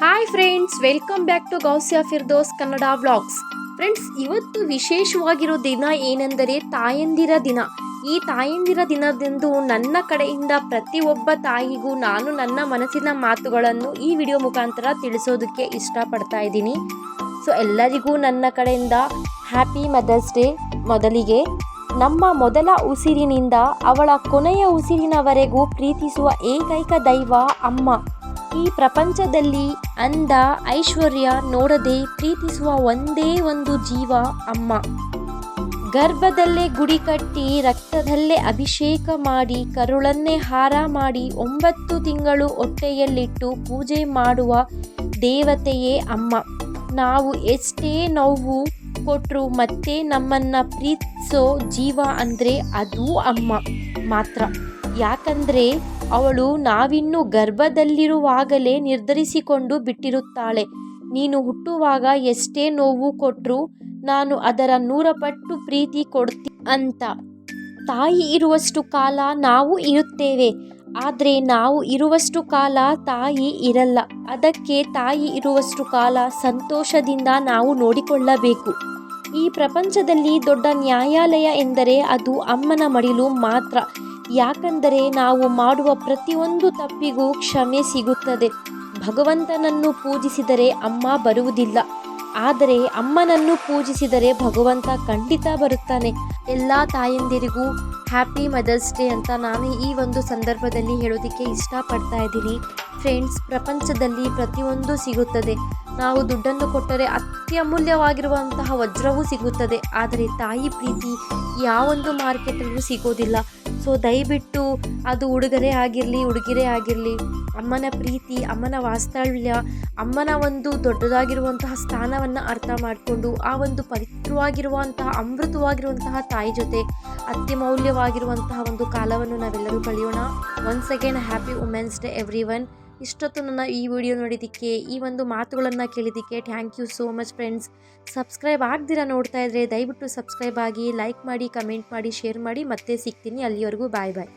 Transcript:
Hi friends, welcome back to Gousiya Firdous Kannada vlogs. Friends, ಇವತ್ತು ವಿಶೇಷವಾಗಿರೋ ದಿನ ಏನೆಂದರೆ ತಾಯಂದಿರ ದಿನ. ಈ ತಾಯಂದಿರ ದಿನದಂದು ನನ್ನ ಕಡೆಯಿಂದ ಪ್ರತಿಯೊಬ್ಬ ತಾಯಿಗೂ ನಾನು ನನ್ನ ಮನಸ್ಸಿನ ಮಾತುಗಳನ್ನು ಈ ವಿಡಿಯೋ ಮುಖಾಂತರ ತಿಳಿಸೋದಕ್ಕೆ ಇಷ್ಟಪಡ್ತಾ ಇದ್ದೀನಿ. ಸೊ ಎಲ್ಲರಿಗೂ ನನ್ನ ಕಡೆಯಿಂದ ಹ್ಯಾಪಿ ಮದರ್ಸ್ ಡೇ. ಮೊದಲಿಗೆ ನಮ್ಮ ಮೊದಲ ಉಸಿರಿನಿಂದ ಅವಳ ಕೊನೆಯ ಉಸಿರಿನವರೆಗೂ ಪ್ರೀತಿಸುವ ಏಕೈಕ ದೈವ ಅಮ್ಮ. ಈ ಪ್ರಪಂಚದಲ್ಲಿ ಅಂದ ಐಶ್ವರ್ಯ ನೋಡದೆ ಪ್ರೀತಿಸುವ ಒಂದೇ ಒಂದು ಜೀವ ಅಮ್ಮ. ಗರ್ಭದಲ್ಲೇ ಗುಡಿ ಕಟ್ಟಿ ರಕ್ತದಲ್ಲೇ ಅಭಿಷೇಕ ಮಾಡಿ ಕರುಳನ್ನೇ ಹಾರ ಮಾಡಿ 9 ತಿಂಗಳು ಹೊಟ್ಟೆಯಲ್ಲಿಟ್ಟು ಪೂಜೆ ಮಾಡುವ ದೇವತೆಯೇ ಅಮ್ಮ. ನಾವು ಎಷ್ಟೇ ನೋವು ಕೊಟ್ಟರು ಮತ್ತೆ ನಮ್ಮನ್ನು ಪ್ರೀತಿಸೋ ಜೀವ ಅಂದರೆ ಅದು ಅಮ್ಮ ಮಾತ್ರ. ಯಾಕಂದರೆ ಅವಳು ನಾವಿನ್ನು ಗರ್ಭದಲ್ಲಿರುವಾಗಲೇ ನಿರ್ಧರಿಸಿಕೊಂಡು ಬಿಟ್ಟಿರುತ್ತಾಳೆ, ನೀನು ಹುಟ್ಟುವಾಗ ಎಷ್ಟೇ ನೋವು ಕೊಟ್ಟರು ನಾನು ಅದರ 100 ಪಟ್ಟು ಪ್ರೀತಿ ಕೊಡ್ತೀನಿ ಅಂತ. ತಾಯಿ ಇರುವಷ್ಟು ಕಾಲ ನಾವು ಇರುತ್ತೇವೆ, ಆದರೆ ನಾವು ಇರುವಷ್ಟು ಕಾಲ ತಾಯಿ ಇರಲ್ಲ. ಅದಕ್ಕೆ ತಾಯಿ ಇರುವಷ್ಟು ಕಾಲ ಸಂತೋಷದಿಂದ ನಾವು ನೋಡಿಕೊಳ್ಳಬೇಕು. ಈ ಪ್ರಪಂಚದಲ್ಲಿ ದೊಡ್ಡ ನ್ಯಾಯಾಲಯ ಎಂದರೆ ಅದು ಅಮ್ಮನ ಮಡಿಲು ಮಾತ್ರ. ಯಾಕಂದರೆ ನಾವು ಮಾಡುವ ಪ್ರತಿಯೊಂದು ತಪ್ಪಿಗೂ ಕ್ಷಮೆ ಸಿಗುತ್ತದೆ. ಭಗವಂತನನ್ನು ಪೂಜಿಸಿದರೆ ಅಮ್ಮ ಬರುವುದಿಲ್ಲ, ಆದರೆ ಅಮ್ಮನನ್ನು ಪೂಜಿಸಿದರೆ ಭಗವಂತ ಖಂಡಿತ ಬರುತ್ತಾನೆ. ಎಲ್ಲ ತಾಯಂದಿರಿಗೂ ಹ್ಯಾಪಿ ಮದರ್ಸ್ ಡೇ ಅಂತ ನಾನು ಈ ಒಂದು ಸಂದರ್ಭದಲ್ಲಿ ಹೇಳೋದಕ್ಕೆ ಇಷ್ಟಪಡ್ತಾ ಇದ್ದೀನಿ. ಫ್ರೆಂಡ್ಸ್, ಪ್ರಪಂಚದಲ್ಲಿ ಪ್ರತಿಯೊಂದು ಸಿಗುತ್ತದೆ. ನಾವು ದುಡ್ಡನ್ನು ಕೊಟ್ಟರೆ ಅತ್ಯಮೂಲ್ಯವಾಗಿರುವಂತಹ ವಜ್ರವೂ ಸಿಗುತ್ತದೆ, ಆದರೆ ತಾಯಿ ಪ್ರೀತಿ ಯಾವೊಂದು ಮಾರ್ಕೆಟಲ್ಲೂ ಸಿಗೋದಿಲ್ಲ. ಸೊ ದಯವಿಟ್ಟು ಅದು ಉಡುಗೊರೆ ಆಗಿರಲಿ ಉಡುಗಿರೆ ಆಗಿರಲಿ, ಅಮ್ಮನ ಪ್ರೀತಿ, ಅಮ್ಮನ ವಾತ್ಸಲ್ಯ, ಅಮ್ಮನ ಒಂದು ದೊಡ್ಡದಾಗಿರುವಂತಹ ಸ್ಥಾನವನ್ನು ಅರ್ಥ ಮಾಡಿಕೊಂಡು ಆ ಒಂದು ಪವಿತ್ರವಾಗಿರುವಂತಹ ಅಮೃತವಾಗಿರುವಂತಹ ತಾಯಿ ಜೊತೆ ಅತ್ಯಮೌಲ್ಯವಾಗಿರುವಂತಹ ಒಂದು ಕಾಲವನ್ನು ನಾವೆಲ್ಲರೂ ಕಳೆಯೋಣ. Once again happy women's day everyone. ಇಷ್ಟೊತ್ತು ನನ್ನ ಈ ವಿಡಿಯೋ ನೋಡಿದ್ದಕ್ಕೆ, ಈ ಒಂದು ಮಾತುಗಳನ್ನು ಕೇಳಿದ್ದಕ್ಕೆ thank you so much friends. Subscribe ಆಗ್ದಿರಾ ನೋಡ್ತಾ ಇದ್ದರೆ ದಯವಿಟ್ಟು ಸಬ್ಸ್ಕ್ರೈಬ್ ಆಗಿ, ಲೈಕ್ ಮಾಡಿ, ಕಮೆಂಟ್ ಮಾಡಿ, ಶೇರ್ ಮಾಡಿ. ಮತ್ತೆ ಸಿಗ್ತೀನಿ. ಅಲ್ಲಿವರೆಗೂ ಬಾಯ್ ಬಾಯ್.